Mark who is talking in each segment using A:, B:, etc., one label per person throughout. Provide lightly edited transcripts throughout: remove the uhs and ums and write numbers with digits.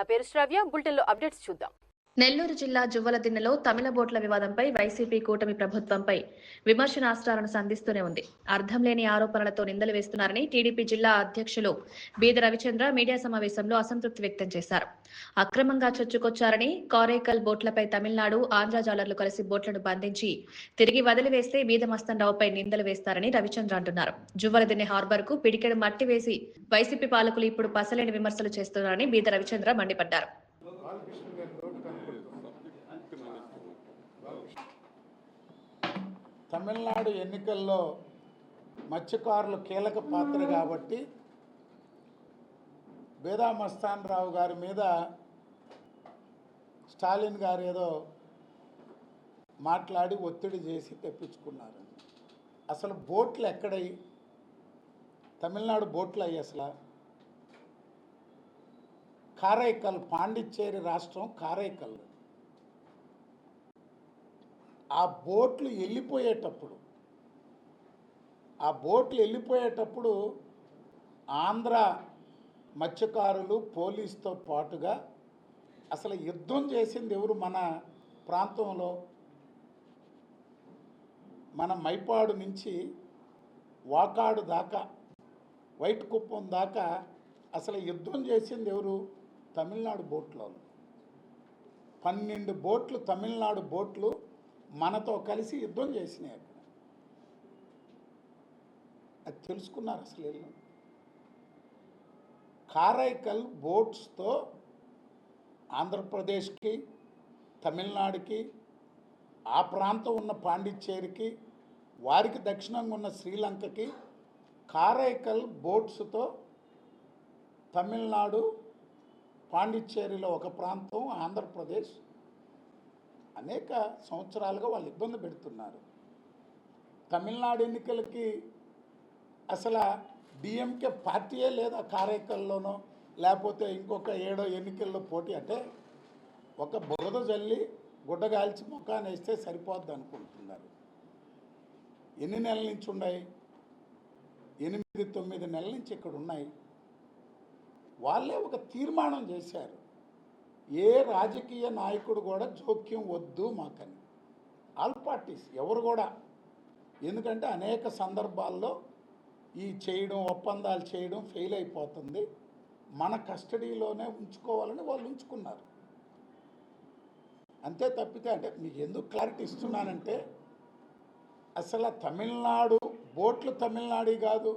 A: నా పేరు శ్రావ్య. బులెటిన్లో అప్డేట్స్ చూద్దాం.
B: నెల్లూరు జిల్లా జువ్వలదిన్నెలో తమిళ బోట్ల వివాదంపై వైసీపీ కూటమి ప్రభుత్వంపై విమర్శనాస్త్రాలను సంధిస్తూనే ఉంది. అర్థం లేని ఆరోపణలతో నిందలు వేస్తున్నారని టీడీపీ జిల్లా అధ్యక్షులు బీద రవిచంద్ర మీడియా సమావేశంలో అసంతృప్తి వ్యక్తం చేశారు. అక్రమంగా చొచ్చుకొచ్చారని, కారైకల్ బోట్లపై తమిళనాడు, ఆంధ్ర జాలర్లు కలిసి బోట్లను బంధించి తిరిగి వదిలివేస్తే బీద మస్తన్రావుపై నిందలు వేస్తారని రవిచంద్ర అంటున్నారు. జువ్వలదిన్నె హార్బర్ కు పిడికెడు మట్టి వేసి వైసీపీ పాలకులు ఇప్పుడు పసలేని విమర్శలు చేస్తున్నారని బీద రవిచంద్ర మండిపడ్డారు.
C: తమిళనాడు ఎన్నికల్లో మత్స్యకారులు కీలక పాత్ర కాబట్టి బేదా మస్తాన్ రావు గారి మీద స్టాలిన్ గారు ఏదో మాట్లాడి ఒత్తిడి చేసి తెప్పించుకున్నారు. అసలు బోట్లు ఎక్కడయి? తమిళనాడు బోట్లు అయ్యి అసలు కారైకల్, పాండిచ్చేరి రాష్ట్రం కారైకల్. ఆ బోట్లు వెళ్ళిపోయేటప్పుడు ఆంధ్ర మత్స్యకారులు పోలీసుతో పాటుగా అసలు యుద్ధం చేసింది ఎవరు? మన ప్రాంతంలో మన మైపాడు నుంచి వాకాడు దాకా, వైట్ కుప్పం దాకా అసలు యుద్ధం చేసింది ఎవరు? తమిళనాడు బోట్లో. 12 బోట్లు తమిళనాడు బోట్లు మనతో కలిసి యుద్ధం చేసినాయి. అక్కడ అది తెలుసుకున్నారు. అసలు వీళ్ళు కారైకల్ బోట్స్తో ఆంధ్రప్రదేశ్కి, తమిళనాడుకి, ఆ ప్రాంతం ఉన్న పాండిచ్చేరికి, వారికి దక్షిణంగా ఉన్న శ్రీలంకకి కారైకల్ బోట్స్తో తమిళనాడు, పాండిచ్చేరిలో ఒక ప్రాంతం, ఆంధ్రప్రదేశ్ అనేక సంవత్సరాలుగా వాళ్ళు ఇబ్బంది పెడుతున్నారు. తమిళనాడు ఎన్నికలకి అసలు డిఎంకే పార్టీయే లేదా కారైకల్లోనో, లేకపోతే ఇంకొక 7 ఎన్నికల్లో పోటీ. అంటే ఒక బురద జల్లి గుడ్డగాల్చి ముఖాన్ని వేస్తే సరిపోద్ది అనుకుంటున్నారు. ఎన్ని నెలల నుంచి ఉన్నాయి? 8-9 నెలల నుంచి ఇక్కడ ఉన్నాయి. వాళ్ళే ఒక తీర్మానం చేశారు, ఏ రాజకీయ నాయకుడు కూడా జోక్యం వద్దు మాకని. ఆల్ పార్టీస్ ఎవరు కూడా. ఎందుకంటే అనేక సందర్భాల్లో ఈ ఒప్పందాలు చేయడం ఫెయిల్ అయిపోతుంది. మన కస్టడీలోనే ఉంచుకోవాలని వాళ్ళు ఉంచుకున్నారు. అంతే తప్పితే, అంటే మీకు ఎందుకు క్లారిటీ ఇస్తున్నానంటే, అసలు తమిళనాడు బోట్లు తమిళనాడు కాదు.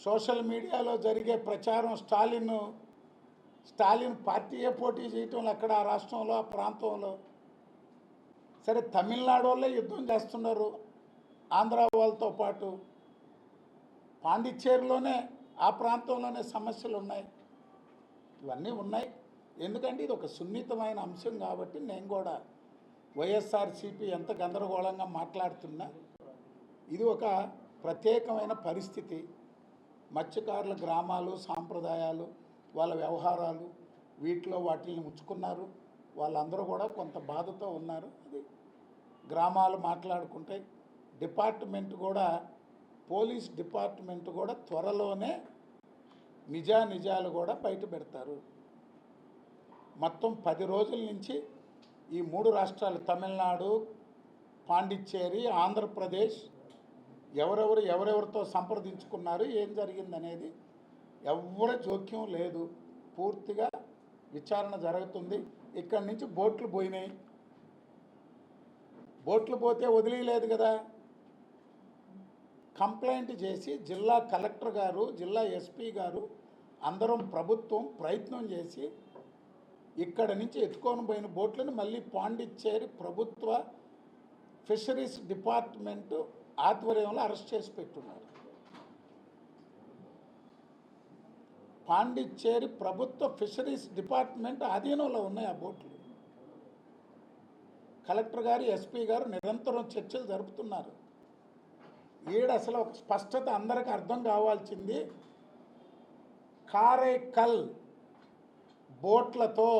C: సోషల్ మీడియాలో జరిగే ప్రచారం స్టాలిన్ పార్టీయే పోటీ చేయటం అక్కడ ఆ రాష్ట్రంలో, ఆ ప్రాంతంలో. సరే, తమిళనాడు వాళ్ళే యుద్ధం చేస్తున్నారు ఆంధ్ర వాళ్ళతో పాటు. పాండిచ్చేరిలోనే, ఆ ప్రాంతంలోనే సమస్యలు ఉన్నాయి. ఇవన్నీ ఉన్నాయి. ఎందుకంటే ఇది ఒక సున్నితమైన అంశం కాబట్టి నేను కూడా వైఎస్ఆర్సీపీ ఎంత గందరగోళంగా మాట్లాడుతున్నా, ఇది ఒక ప్రత్యేకమైన పరిస్థితి. మత్స్యకారుల గ్రామాలు, సాంప్రదాయాలు, వాళ్ళ వ్యవహారాలు, వాటిని ఉంచుకున్నారు. వాళ్ళందరూ కూడా కొంత బాధతో ఉన్నారు. అది గ్రామాలు మాట్లాడుకుంటాయి. డిపార్ట్మెంట్ కూడా, పోలీస్ డిపార్ట్మెంట్ కూడా త్వరలోనే నిజాలు కూడా బయట పెడతారు. మొత్తం 10 రోజుల నుంచి ఈ 3 రాష్ట్రాలు, తమిళనాడు, పాండిచ్చేరి, ఆంధ్రప్రదేశ్, ఎవరెవరితో సంప్రదించుకున్నారు, ఏం జరిగిందనేది ఎవరి జోక్యం లేదు. పూర్తిగా విచారణ జరుగుతుంది. ఇక్కడి నుంచి బోట్లు పోయినాయి. బోట్లు పోతే వదిలేయలేదు కదా. కంప్లైంట్ చేసి జిల్లా కలెక్టర్ గారు, జిల్లా ఎస్పీ గారు, అందరం ప్రభుత్వం ప్రయత్నం చేసి ఇక్కడ నుంచి ఎత్తుకొని పోయిన బోట్లను మళ్ళీ పాండిచ్చేరి ప్రభుత్వ ఫిషరీస్ డిపార్ట్మెంటు ఆధ్వర్యంలో అరెస్ట్ చేసి పెట్టున్నారు. పాండిచ్చేరి ప్రభుత్వ ఫిషరీస్ డిపార్ట్మెంట్ ఆధీనంలో ఉన్నాయి ఆ బోట్లు. కలెక్టర్ గారు, ఎస్పీ గారు నిరంతరం చర్చలు జరుపుతున్నారు. అసలు ఒక స్పష్టత అందరికి అర్థం కావాల్సింది, కారైకల్ బోట్లతో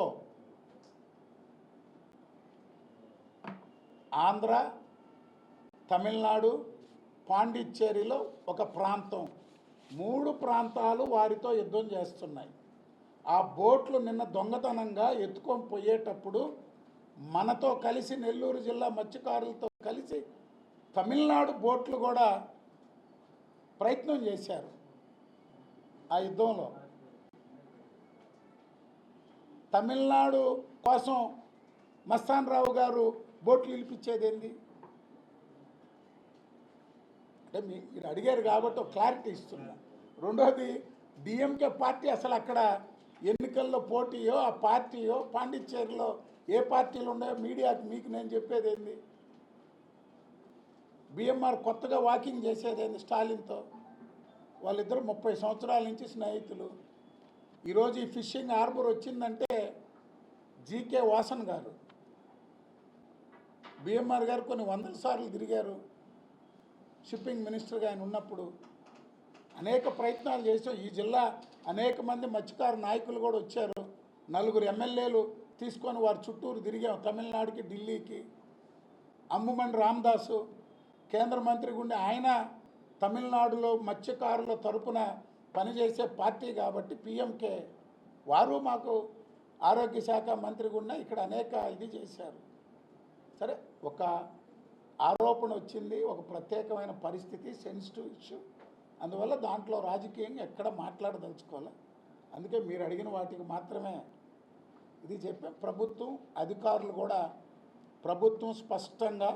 C: ఆంధ్ర, తమిళనాడు, పాండిచ్చేరిలో ఒక ప్రాంతం, 3 ప్రాంతాలు వారితో యుద్ధం చేస్తున్నాయి. ఆ బోట్లు నిన్న దొంగతనంగా ఎత్తుకొని పోయేటప్పుడు మనతో కలిసి నెల్లూరు జిల్లా మత్స్యకారులతో కలిసి తమిళనాడు బోట్లు కూడా ప్రయత్నం చేశారు ఆ యుద్ధంలో. తమిళనాడు కోసం మస్తాన్ రావు గారు బోట్లు నిలిపించేది ఏంది అంటే మీరు అడిగారు కాబట్టి ఒక క్లారిటీ ఇస్తున్నా. రెండోది, డిఎంకే పార్టీ అసలు అక్కడ ఎన్నికల్లో పోటీయో ఆ పార్టీయో పాండిచ్చేరిలో ఏ పార్టీలు ఉన్నాయో మీడియాకి మీకు నేను చెప్పేది ఏంది? బిఎంఆర్ కొత్తగా వాకింగ్ చేసేది ఏంది స్టాలిన్తో? వాళ్ళిద్దరు 30 సంవత్సరాల నుంచి స్నేహితులు. ఈరోజు ఈ ఫిషింగ్ హార్బర్ వచ్చిందంటే జీకే వాసన్ గారు, బిఎంఆర్ గారు కొన్ని వందల సార్లు తిరిగారు షిప్పింగ్ మినిస్టర్గా ఆయన ఉన్నప్పుడు. అనేక ప్రయత్నాలు చేసాం. ఈ జిల్లా అనేక మంది మత్స్యకారు నాయకులు కూడా వచ్చారు. 4 ఎమ్మెల్యేలు తీసుకొని వారి చుట్టూరు తిరిగాం, తమిళనాడుకి, ఢిల్లీకి. అమ్ముమణి రామదాసు కేంద్ర మంత్రి గుండె, ఆయన తమిళనాడులో మత్స్యకారుల తరపున పనిచేసే పార్టీ కాబట్టి పిఎంకే, వారు మాకు ఆరోగ్య శాఖ మంత్రి గుండా ఇక్కడ అనేక ఇది చేశారు. సరే, ఒక ఆరోపణ వచ్చింది, ఒక ప్రత్యేకమైన పరిస్థితి, సెన్సిటివ్ ఇష్యూ. అందువల్ల దాంట్లో రాజకీయంగా ఎక్కడ మాట్లాడదలుచుకోవాలి. అందుకే మీరు అడిగిన వాటికి మాత్రమే ఇది చెప్పాం. ప్రభుత్వం అధికారులు కూడా ప్రభుత్వం స్పష్టంగా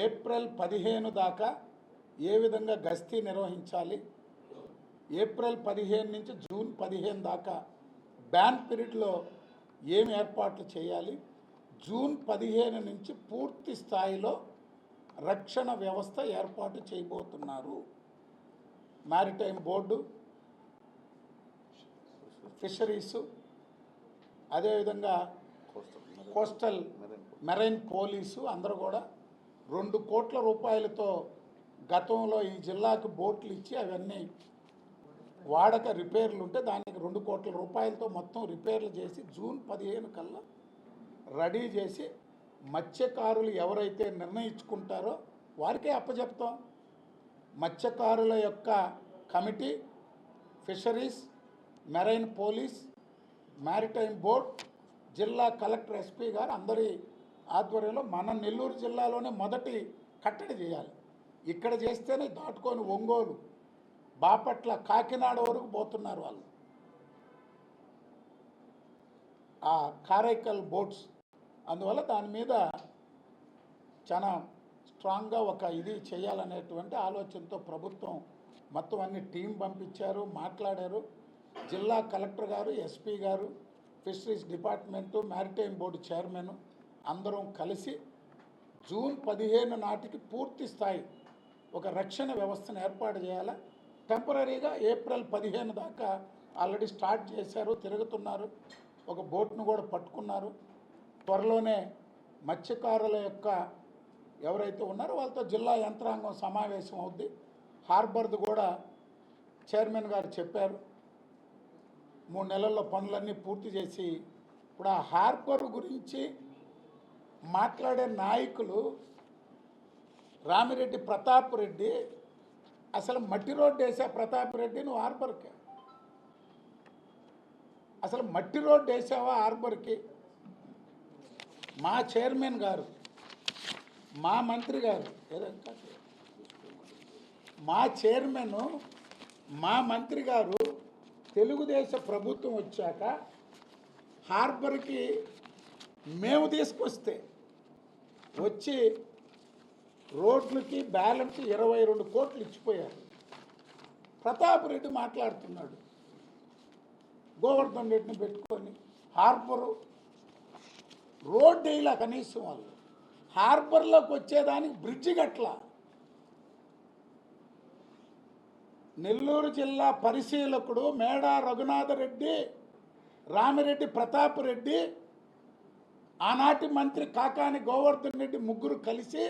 C: ఏప్రిల్ 15 దాకా ఏ విధంగా గస్తీ నిర్వహించాలి, ఏప్రిల్ 15 నుంచి జూన్ 15 దాకా బ్యాన్ పీరియడ్లో ఏమి ఏర్పాట్లు చేయాలి, జూన్ 15 నుంచి పూర్తి స్థాయిలో రక్షణ వ్యవస్థ ఏర్పాటు చేయబోతున్నారు. మ్యారిటైమ్ బోర్డు, ఫిషరీసు, అదేవిధంగా కోస్టల్ మెరైన్ పోలీసు అందరూ కూడా 2 కోట్ల రూపాయలతో గతంలో ఈ జిల్లాకు బోట్లు ఇచ్చి అవన్నీ వాడక రిపేర్లు ఉంటే దానికి 2 కోట్ల రూపాయలతో మొత్తం రిపేర్లు చేసి జూన్ 15 కల్లా రెడీ చేసి మత్స్యకారులు ఎవరైతే నిర్ణయించుకుంటారో వారికే అప్పచెప్తాం. మత్స్యకారుల యొక్క committee, fisheries, marine police, maritime board, జిల్లా కలెక్టర్, ఎస్పీ గారు అందరి ఆధ్వర్యంలో మన నెల్లూరు జిల్లాలోనే మొదటి కట్టడి చేయాలి. ఇక్కడ చేస్తేనే దాటుకొని ఒంగోలు, బాపట్ల, కాకినాడ వరకు పోతున్నారు వాళ్ళు. ఆ కారైకల్ బోట్స్, అందువల్ల దాని మీద చాలా స్ట్రాంగ్గా ఒక ఇది చేయాలనేటువంటి ఆలోచనతో ప్రభుత్వం మొత్తం అన్ని టీం పంపించారు, మాట్లాడారు. జిల్లా కలెక్టర్ గారు, ఎస్పీ గారు, fisheries department, maritime board chairman అందరం కలిసి జూన్ 15 నాటికి పూర్తి స్థాయి ఒక రక్షణ వ్యవస్థను ఏర్పాటు చేయాలి. టెంపరీగా ఏప్రిల్ 15 దాకా ఆల్రెడీ స్టార్ట్ చేశారు, తిరుగుతున్నారు. ఒక బోట్ను కూడా పట్టుకున్నారు. త్వరలోనే మత్స్యకారుల యొక్క ఎవరైతే ఉన్నారో వాళ్ళతో జిల్లా యంత్రాంగం సమావేశం అవుద్ది. హార్బర్ది కూడా చైర్మన్ గారు చెప్పారు 3 నెలల్లో పనులన్నీ పూర్తి చేసి. ఇప్పుడు ఆ హార్బర్ గురించి మాట్లాడే నాయకులు రామిరెడ్డి ప్రతాప్ రెడ్డి అసలు మట్టి రోడ్డు వేసా ప్రతాప్ రెడ్డి నువ్వు హార్బర్కి? అసలు మట్టి రోడ్డు వేసావా హార్బర్కి? మా చైర్మన్ గారు, మా మంత్రి గారు, మా చైర్మన్, మా మంత్రి గారు తెలుగుదేశ ప్రభుత్వం వచ్చాక హార్బర్కి మేము తీసుకొస్తే వచ్చి రోడ్లకి బ్యాలెన్స్ 22 కోట్లు ఇచ్చిపోయారు. ప్రతాప్ రెడ్డి మాట్లాడుతున్నాడు గోవర్ధన్ రెడ్డిని పెట్టుకొని హార్బరు రోడ్ వేయలా. కనీసం వాళ్ళు హార్బర్లోకి వచ్చేదానికి బ్రిడ్జి గట్ల. నెల్లూరు జిల్లా పరిశీలకుడు మేడా రఘునాథరెడ్డి, రామిరెడ్డి ప్రతాప్ రెడ్డి, ఆనాటి మంత్రి కాకాని గోవర్ధన్ రెడ్డి ముగ్గురు కలిసి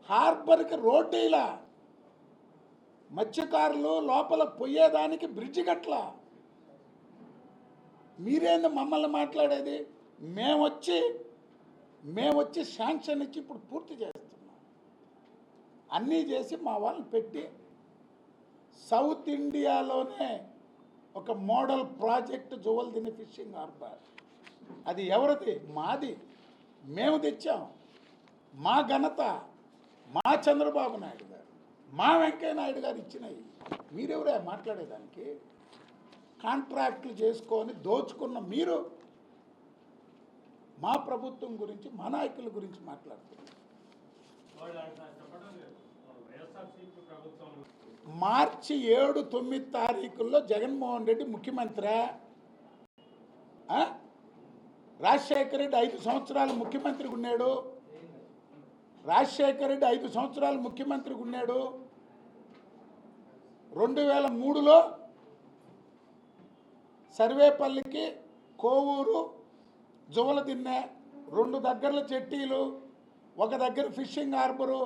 C: హార్బర్కి రోడ్డు వేయలా. మత్స్యకారులు లోపల పోయేదానికి బ్రిడ్జి గట్ల. మీరేంది మమ్మల్ని మాట్లాడేది? మేమొచ్చి శాంక్షన్ ఇచ్చి ఇప్పుడు పూర్తి చేస్తున్నాం. అన్నీ చేసి మా వాళ్ళని పెట్టి సౌత్ ఇండియాలోనే ఒక మోడల్ ప్రాజెక్ట్ జువల్దిని ఫిషింగ్ హార్బర్. అది ఎవరిది? మాది. మేము తెచ్చాం. మా ఘనత, మా చంద్రబాబు నాయుడు గారు, మా వెంకయ్య నాయుడు గారు ఇచ్చినవి. మీరెవరే మాట్లాడేదానికి? కాంట్రాక్టులు చేసుకొని దోచుకున్న మీరు మా ప్రభుత్వం గురించి, మా నాయకుల గురించి మాట్లాడుతున్నారు. మార్చి 7, 9 తారీఖుల్లో జగన్మోహన్ రెడ్డి ముఖ్యమంత్రి. రాజశేఖర రెడ్డి 5 సంవత్సరాలు ముఖ్యమంత్రిగా ఉన్నాడు. రాజశేఖర రెడ్డి 5 సంవత్సరాలు ముఖ్యమంత్రిగా ఉన్నాడు. 2003లో సర్వేపల్లికి, కోవూరు, జువలదిన్నె 2 దగ్గరల చెట్టీలు, ఒక దగ్గర ఫిషింగ్ హార్బరు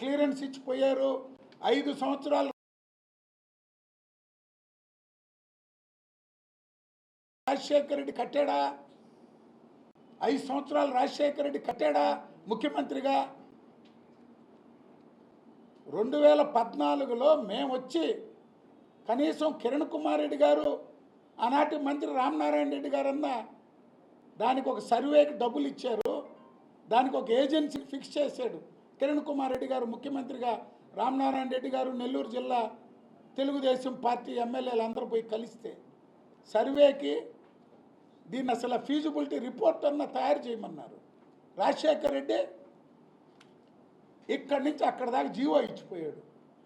C: క్లియరెన్స్ ఇచ్చిపోయారు. 5 సంవత్సరాలు రాజశేఖర రెడ్డి కట్టాడా? 5 సంవత్సరాలు రాజశేఖర రెడ్డి కట్టాడా ముఖ్యమంత్రిగా? 2014లో మేము వచ్చి కనీసం కిరణ్ కుమార్ రెడ్డి గారు, ఆనాటి మంత్రి రామనారాయణ రెడ్డి గారన్న దానికి ఒక సర్వేకి డబ్బులు ఇచ్చారు. దానికి ఒక ఏజెన్సీని ఫిక్స్ చేశాడు కిరణ్ కుమార్ రెడ్డి గారు ముఖ్యమంత్రిగా. రామనారాయణ రెడ్డి గారు నెల్లూరు జిల్లా తెలుగుదేశం పార్టీ ఎమ్మెల్యేలు అందరూ పోయి కలిస్తే సర్వేకి దీన్ని అసలు ఫీజిబిలిటీ రిపోర్ట్ అన్న తయారు చేయమన్నారు. రాజశేఖర రెడ్డి ఇక్కడి నుంచి అక్కడ దాకా జీవో ఇచ్చిపోయాడు.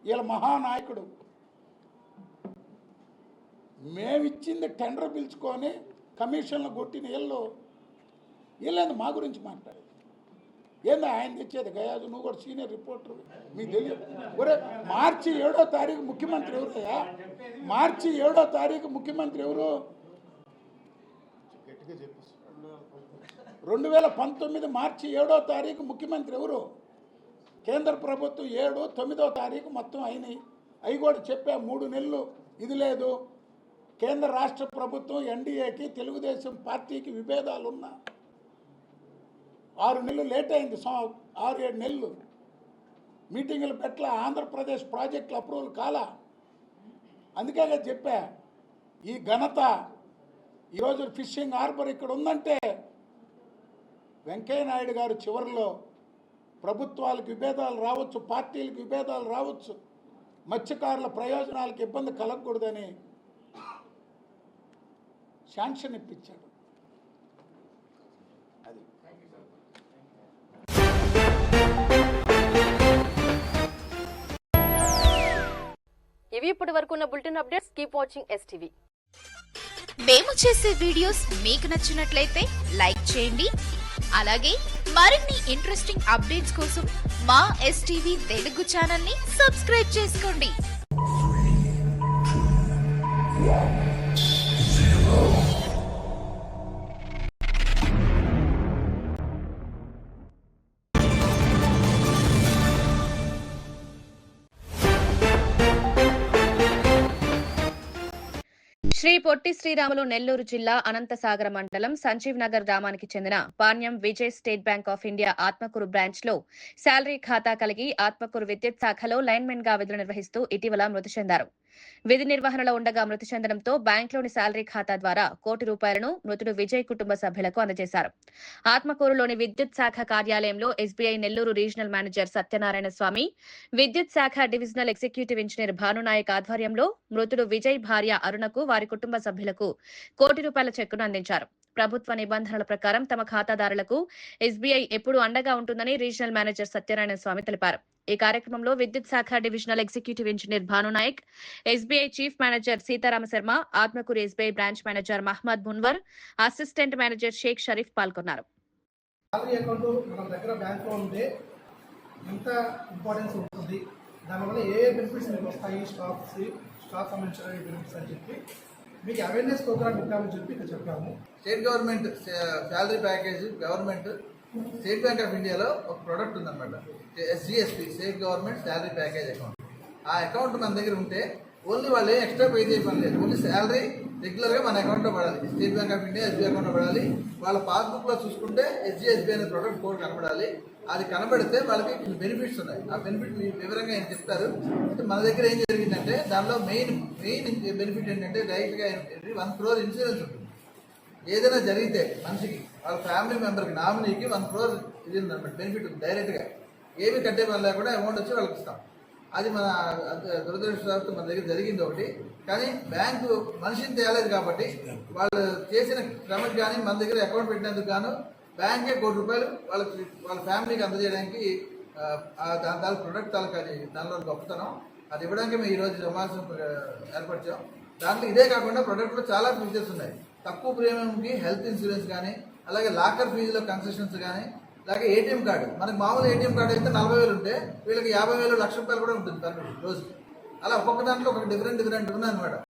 C: వీళ్ళ మహానాయకుడు. మేమిచ్చింది టెండర్ పిలుచుకొని కమిషన్లు కొట్టిన వీళ్ళేంది మా గురించి మాట్లాడేది? ఏంది ఆయన తెచ్చేది? గయాజు, నువ్వు కూడా సీనియర్ రిపోర్టర్, మీకు తెలియదు. ఒరే, మార్చి 7వ తారీఖు ముఖ్యమంత్రి ఎవరయ్యా? మార్చి 7వ తారీఖు ముఖ్యమంత్రి ఎవరు? 2019 మార్చి 7వ తారీఖు ముఖ్యమంత్రి ఎవరు? కేంద్ర ప్రభుత్వం 7, 9వ తారీఖు మొత్తం అయినాయి. అవి కూడా చెప్పా, 3 నెలలు ఇది లేదు. కేంద్ర రాష్ట్ర ప్రభుత్వం ఎన్డీఏకి తెలుగుదేశం పార్టీకి విభేదాలున్నా 6 నెలలు లేట్ అయింది. 6-7 నెలలు మీటింగులు పెట్టల. ఆంధ్రప్రదేశ్ ప్రాజెక్టులు అప్రూవల్ కాలా. అందుకే చెప్పా, ఈ ఘనత ఈరోజు ఫిషింగ్ హార్బర్ ఇక్కడ ఉందంటే వెంకయ్య నాయుడు గారు చివరిలో ప్రభుత్వాలకు విభేదాలు రావచ్చు, పార్టీలకు విభేదాలు రావచ్చు, మత్స్యకారుల ప్రయోజనాలకు ఇబ్బంది కలగకూడదని శాంక్షన్ ఇప్పించాడు. అది
A: ఇవి ఇప్పటి వరకు ఉన్న bulletin updates. Keep watching STV.
D: మేము చేసే వీడియోస్ మీకు నచ్చినట్లయితే లైక్ చేయండి. అలాగే మరిన్ని ఇంట్రెస్టింగ్ అప్డేట్స్ కోసం మా STV తెలుగు ఛానల్ ని సబ్స్క్రైబ్ చేసుకోండి.
B: శ్రీ పొట్టి శ్రీరాములు నెల్లూరు జిల్లా అనంతసాగర మండలం సంజీవ్ నగర్ గ్రామానికి చెందిన Panyam Vijay state bank of India Atmakur branch లో శాలరీ ఖాతా కలిగి ఆత్మకూరు విద్యుత్ శాఖలో లైన్మెన్ గా విధులు నిర్వహిస్తూ ఇటీవల మృతి చెందారు. విధి నిర్వహణలో ఉండగా మృతి చెందడంతో బ్యాంకులోని శాలరీ ఖాతా ద్వారా ₹1 కోటి మృతుడు విజయ్ కుటుంబ సభ్యులకు అందజేశారు. ఆత్మకూరులోని విద్యుత్ శాఖ కార్యాలయంలో SBI Nellore regional manager Satyanarayana Swamy, విద్యుత్ శాఖ డివిజనల్ ఎగ్జిక్యూటివ్ ఇంజనీర్ భానునాయక్ ఆధ్వర్యంలో మృతుడు విజయ్ భార్య అరుణకు వారి కుటుంబ సభ్యులకు ₹1 కోటి చెక్కును అందించారు. ప్రభుత్వ నిబంధనల ప్రకారం తమ ఖాతాదారులకు SBI ఎప్పుడూ అండగా ఉంటుందని రీజనల్ మేనేజర్ సత్యనారాయణ స్వామి తెలిపారు. ఈ కార్యక్రమంలో విద్యుత్ శాఖ divisional executive engineer Bhanunayak, SBI chief manager Sitarama Sharma, Atmakur SBI branch manager Mohammed Munwar, assistant manager Sheikh Sharif పాల్గొన్నారు.
E: శాలరీ అకౌంట్ మన దగ్గర బ్యాంక్లో ఉంటే ఎంత ఇంపార్టెన్స్ ఉంటుంది, దానివల్ల ఏ బెనిఫిట్స్ మీకు వస్తాయి, స్టాక్ సంబంధించిన బెనిఫిట్స్ అని చెప్పి మీకు అవేర్నెస్ ప్రోగ్రామ్ ఇద్దామని చెప్పి ఇక్కడ చెప్పాము.
F: State government salary package, government state bank of ఇండియాలో ఒక ప్రోడక్ట్ ఉందన్నమాట, SGSP state government salary package account. ఆ అకౌంట్ మన దగ్గర ఉంటే ఓన్లీ వాళ్ళు ఎక్స్ట్రా పే చేయడం లేదు, ఓన్లీ శాలరీ రెగ్యులర్గా మన అకౌంట్లో పడాలి. State bank of India, SBI అకౌంట్లో పడాలి. వాళ్ళ పాస్బుక్లో చూసుకుంటే ఎస్బీఐ అనే ప్రొడక్ట్ కోడ్ కనబడాలి. అది కనబడితే వాళ్ళకి బెనిఫిట్స్ ఉన్నాయి. ఆ బెనిఫిట్ వివరంగా ఆయన చెప్తారు. అయితే మన దగ్గర ఏం జరిగిందంటే దానిలో మెయిన్ బెనిఫిట్ ఏంటంటే డైరెక్ట్గా 1 crore ఇన్సూరెన్స్ ఉంటుంది. ఏదైనా జరిగితే మనిషికి వాళ్ళ ఫ్యామిలీ మెంబర్కి నామినీకి 1 crore ఇది ఉందన్నమాట, బెనిఫిట్ ఉంది. డైరెక్ట్గా ఏమి కట్టే పని లేకుండా అమౌంట్ వచ్చి వాళ్ళకి ఇస్తాం. అది మన దురదృష్టవశాత్తు మన దగ్గర జరిగింది ఒకటి. కానీ బ్యాంకు మనిషిని తేలేదు కాబట్టి వాళ్ళు చేసిన క్రమకి కానీ మన దగ్గర అకౌంట్ పెట్టినందుకు గాను బ్యాంకే ₹1 కోటి వాళ్ళ ఫ్యామిలీకి అందజేయడానికి దాని ప్రొడక్ట్ తాలూకు దానిలో గొప్పతనం. అది ఇవ్వడానికి మేము ఈరోజు సమావేశం ఏర్పరిచాం. దాంట్లో ఇదే కాకుండా ప్రొడక్ట్లో చాలా ఫీచర్స్ ఉన్నాయి. తక్కువ ప్రీమియంకి హెల్త్ ఇన్సూరెన్స్ కానీ, అలాగే లాకర్ ఫీజులో కన్సెషన్స్ కానీ, అలాగే ఏటీఎం కార్డు. మనకి మామూలు ఏటీఎం కార్డు అయితే 40,000 ఉంటే వీళ్ళకి 50,000, ₹1,00,000 కూడా ఉంటుంది పర్ రోజుకి. అలా ఒక్కొక్క దాంట్లో ఒక డిఫరెంట్ ఉన్నాయి అనమాట.